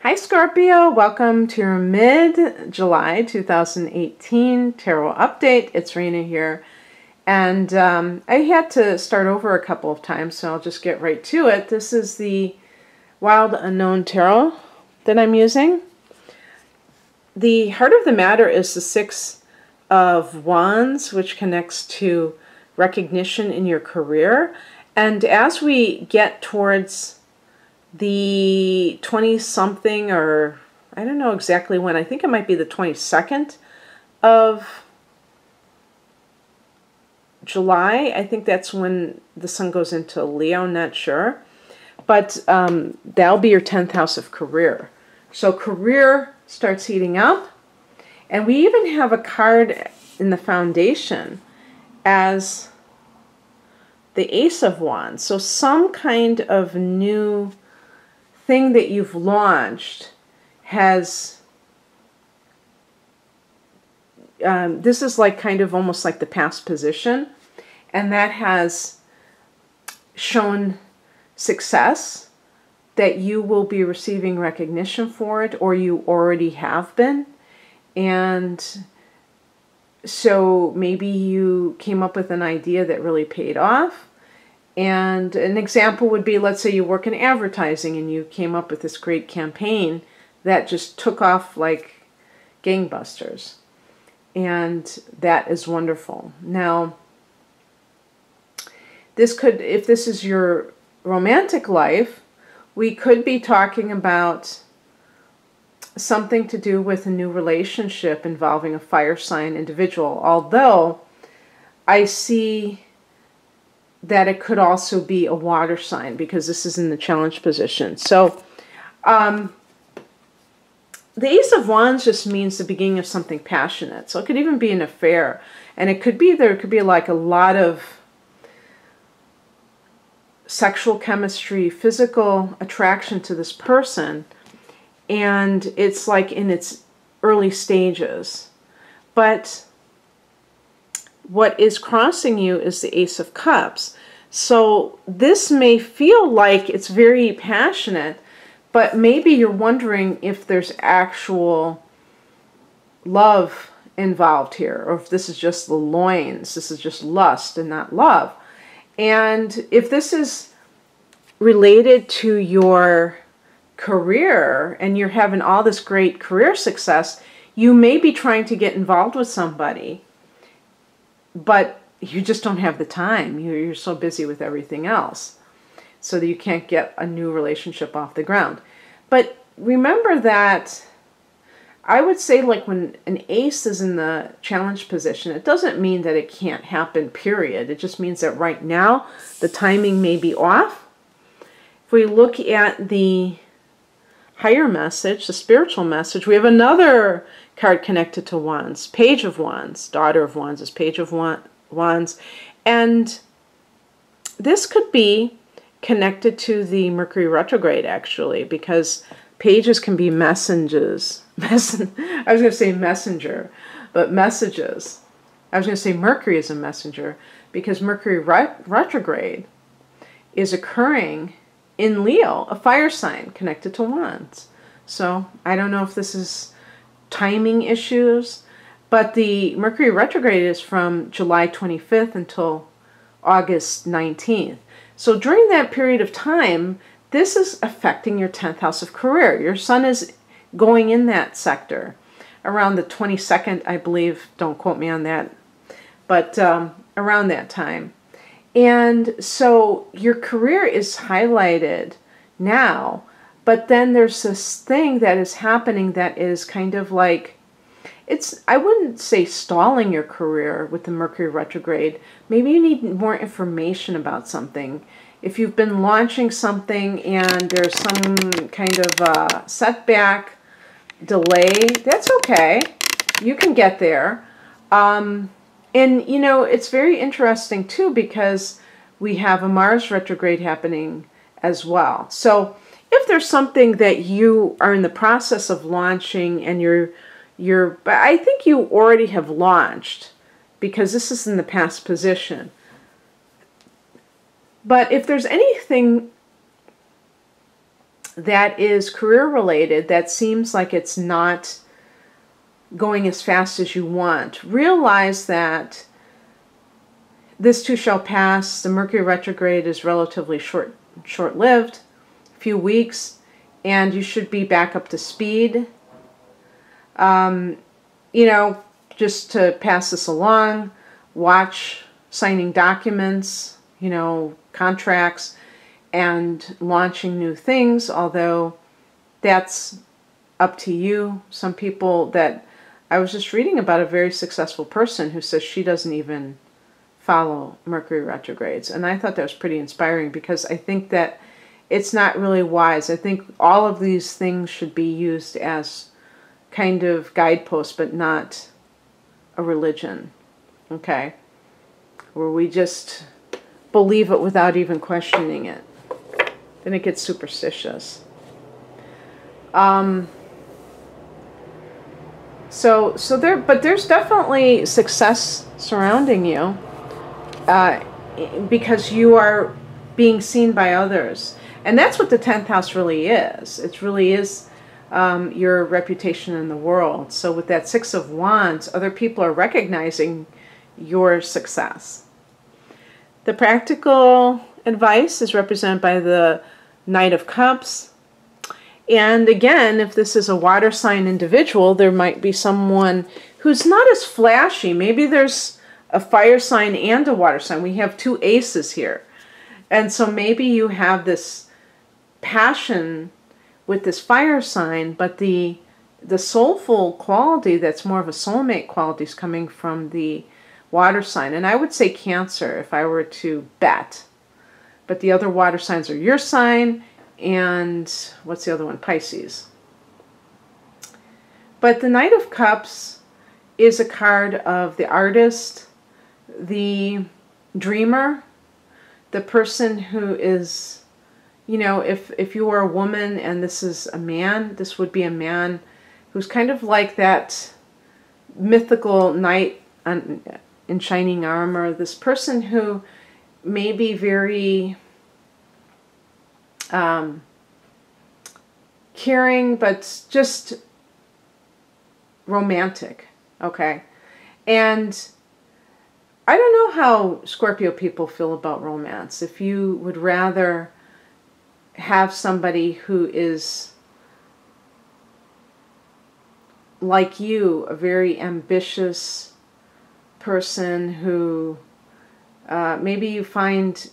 Hi Scorpio, welcome to your mid-July 2018 tarot update. It's Rena here, and I had to start over a couple of times, so I'll just get right to it. This is the Wild Unknown Tarot that I'm using. The heart of the matter is the Six of Wands, which connects to recognition in your career. And as we get towards the 20-something, or I don't know exactly when, I think it might be the 22nd of July. I think that's when the sun goes into Leo, I'm not sure. But that'll be your 10th house of career. So career starts heating up. And we even have a card in the foundation as the Ace of Wands. So some kind of new thing that you've launched has, this is like kind of almost like the past position, and that has shown success, that you will be receiving recognition for it, or you already have been. And so maybe you came up with an idea that really paid off. And an example would be, let's say you work in advertising and you came up with this great campaign that just took off like gangbusters. And that is wonderful. Now, this could, if this is your romantic life, we could be talking about something to do with a new relationship involving a fire sign individual. Although I see that it could also be a water sign, because this is in the challenge position. So the Ace of Wands just means the beginning of something passionate. So it could even be an affair. And it could be, there could be like a lot of sexual chemistry, physical attraction to this person. And it's like in its early stages. But what is crossing you is the Ace of Cups. So this may feel like it's very passionate, but maybe you're wondering if there's actual love involved here, or if this is just the loins, this is just lust and not love. And if this is related to your career and you're having all this great career success, you may be trying to get involved with somebody, but you just don't have the time. You're so busy with everything else, so that you can't get a new relationship off the ground. But remember that I would say, like, when an ace is in the challenge position, it doesn't mean that it can't happen, period. It just means that right now the timing may be off. If we look at the higher message, the spiritual message, we have another card connected to Wands, Page of Wands. Daughter of Wands is Page of Wands. And this could be connected to the Mercury Retrograde, actually, because pages can be messengers. I was going to say messenger, but messages. I was going to say Mercury is a messenger, because Mercury Retrograde is occurring in Leo, a fire sign connected to Wands. So I don't know if this is timing issues, but the Mercury Retrograde is from July 25th until August 19th. So during that period of time, this is affecting your 10th house of career. Your sun is going in that sector around the 22nd, I believe. Don't quote me on that, but around that time. And so your career is highlighted now, but then there's this thing that is happening that is kind of like, it's, I wouldn't say stalling your career with the Mercury Retrograde. Maybe you need more information about something. If you've been launching something and there's some kind of setback, delay, that's okay. You can get there. And, you know, it's very interesting, too, because we have a Mars retrograde happening as well. So if there's something that you are in the process of launching and but I think you already have launched, because this is in the past position. But if there's anything that is career related, that seems like it's not going as fast as you want, realize that this too shall pass. The Mercury retrograde is relatively short-lived, a few weeks, and you should be back up to speed. You know, just to pass this along, watch signing documents, you know, contracts, and launching new things, although that's up to you. Some people that I was just reading about, a very successful person who says she doesn't even follow Mercury retrogrades. And I thought that was pretty inspiring, because I think that it's not really wise. I think all of these things should be used as kind of guideposts, but not a religion, okay? Where we just believe it without even questioning it. Then it gets superstitious. But there's definitely success surrounding you, because you are being seen by others. And that's what the 10th house really is. It really is your reputation in the world. So with that 6 of Wands, other people are recognizing your success. The practical advice is represented by the Knight of Cups. And again, if this is a water sign individual, there might be someone who's not as flashy. Maybe there's a fire sign and a water sign. We have 2 aces here. And so maybe you have this passion with this fire sign, but the soulful quality that's more of a soulmate quality is coming from the water sign. And I would say Cancer if I were to bet. But the other water signs are your sign, and what's the other one? Pisces. But the Knight of Cups is a card of the artist, the dreamer, the person who is, you know, if you are a woman and this is a man, this would be a man who's kind of like that mythical knight in shining armor. This person who may be very caring, but just romantic, okay? And I don't know how Scorpio people feel about romance. If you would rather have somebody who is like you, a very ambitious person who maybe you find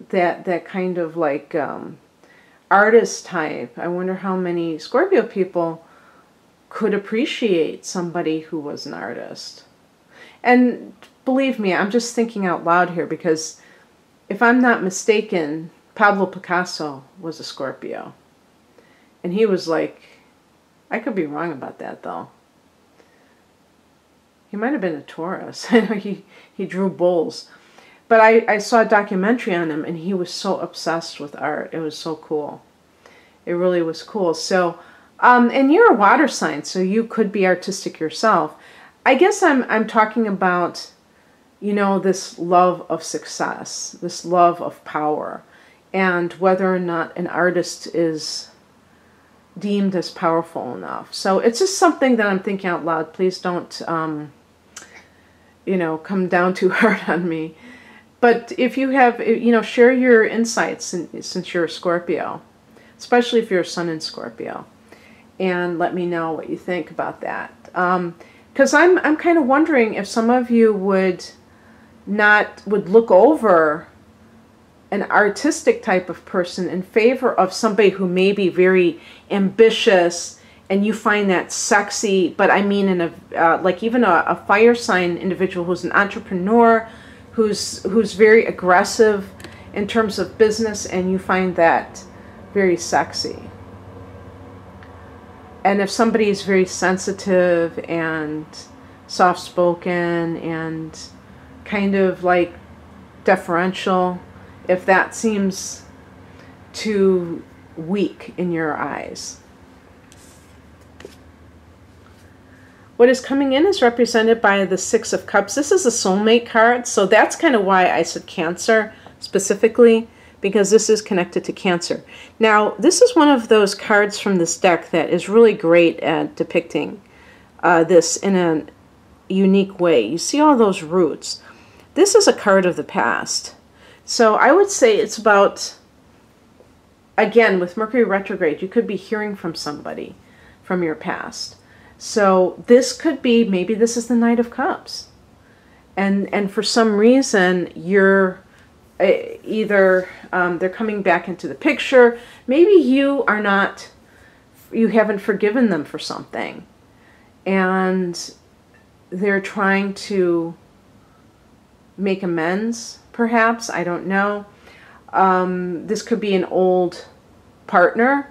that kind of like artist type. I wonder how many Scorpio people could appreciate somebody who was an artist. And believe me, I'm just thinking out loud here, because if I'm not mistaken, Pablo Picasso was a Scorpio. And he was like, I could be wrong about that though. He might have been a Taurus. I know he drew bulls. But I saw a documentary on him, and he was so obsessed with art. It was so cool. It really was cool. So, and you're a water sign, so you could be artistic yourself. I guess I'm talking about, you know, this love of success, this love of power, and whether or not an artist is deemed as powerful enough. So it's just something that I'm thinking out loud. Please don't, you know, come down too hard on me. But if you have, you know, share your insights since you're a Scorpio, especially if you're a Sun in Scorpio, and let me know what you think about that. Because I'm kind of wondering if some of you would look over an artistic type of person in favor of somebody who may be very ambitious, and you find that sexy. But I mean, in a like even a fire sign individual who's an entrepreneur, who's very aggressive in terms of business, and you find that very sexy. And if somebody is very sensitive and soft-spoken and kind of like deferential, if that seems too weak in your eyes. What is coming in is represented by the 6 of Cups. This is a soulmate card, so that's kind of why I said Cancer specifically, because this is connected to Cancer. Now, this is one of those cards from this deck that is really great at depicting this in a unique way. You see all those roots. This is a card of the past. So I would say it's about, again, with Mercury retrograde, you could be hearing from somebody from your past. So this could be, maybe this is the Knight of Cups. And for some reason, you're either, they're coming back into the picture. Maybe you are not, you haven't forgiven them for something. And they're trying to make amends, perhaps. I don't know. This could be an old partner.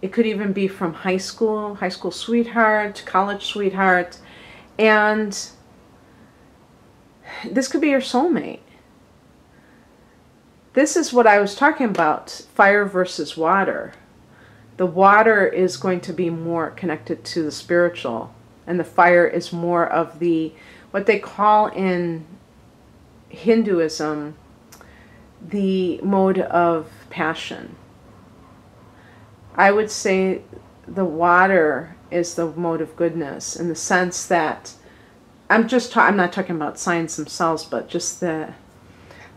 It could even be from high school sweetheart, college sweetheart. And this could be your soulmate. This is what I was talking about, fire versus water. The water is going to be more connected to the spiritual, and the fire is more of the, what they call in Hinduism, the mode of passion. I would say the water is the mode of goodness, in the sense that I'm not talking about signs themselves, but just the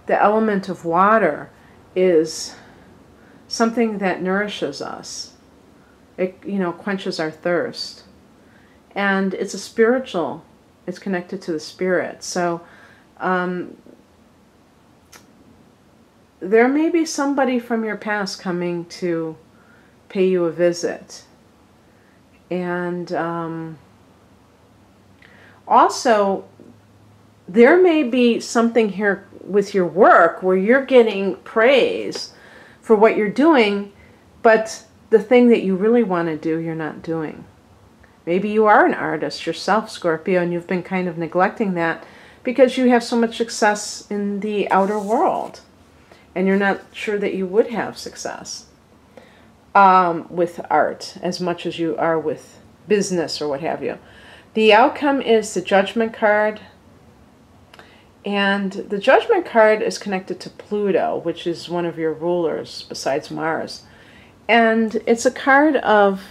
element of water is something that nourishes us. It, you know, quenches our thirst. And it's a spiritual, it's connected to the spirit. So there may be somebody from your past coming to pay you a visit. And also, there may be something here with your work where you're getting praise for what you're doing, but the thing that you really want to do, you're not doing. Maybe you are an artist yourself, Scorpio, and you've been kind of neglecting that because you have so much success in the outer world, and you're not sure that you would have success with art as much as you are with business or what have you. The outcome is the Judgment card. And the Judgment card is connected to Pluto, which is one of your rulers besides Mars. And it's a card of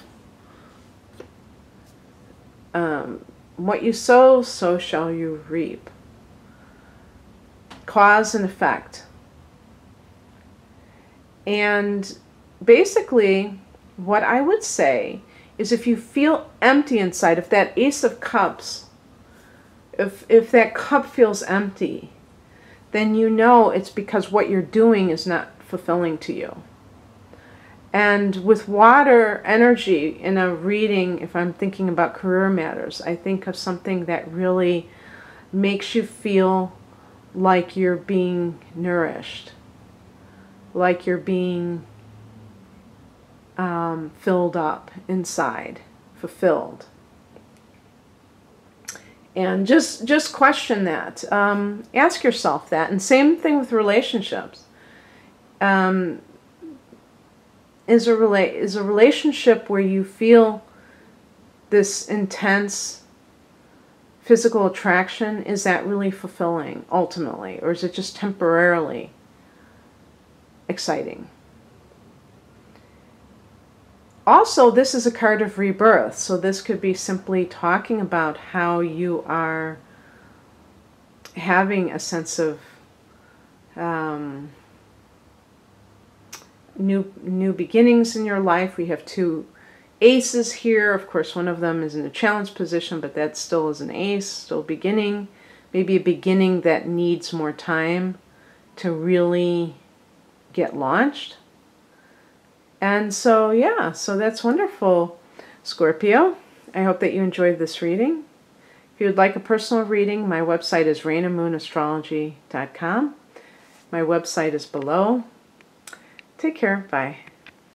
what you sow, so shall you reap. Cause and effect. And basically, what I would say is if you feel empty inside, if that Ace of Cups, if that cup feels empty, then you know it's because what you're doing is not fulfilling to you. And with water energy in a reading, if I'm thinking about career matters, I think of something that really makes you feel like you're being nourished, like you're being filled up inside, fulfilled. And just question that. Ask yourself that. And same thing with relationships. Is a relationship where you feel this intense physical attraction, is that really fulfilling ultimately? Or is it just temporarily exciting? Also, this is a card of rebirth, so this could be simply talking about how you are having a sense of new beginnings in your life. We have two aces here. Of course, one of them is in a challenge position, but that still is an ace, still beginning. Maybe a beginning that needs more time to really get launched. And so, yeah, so that's wonderful, Scorpio. I hope that you enjoyed this reading. If you would like a personal reading, my website is rainandmoonastrology.com. My website is below. Take care. Bye.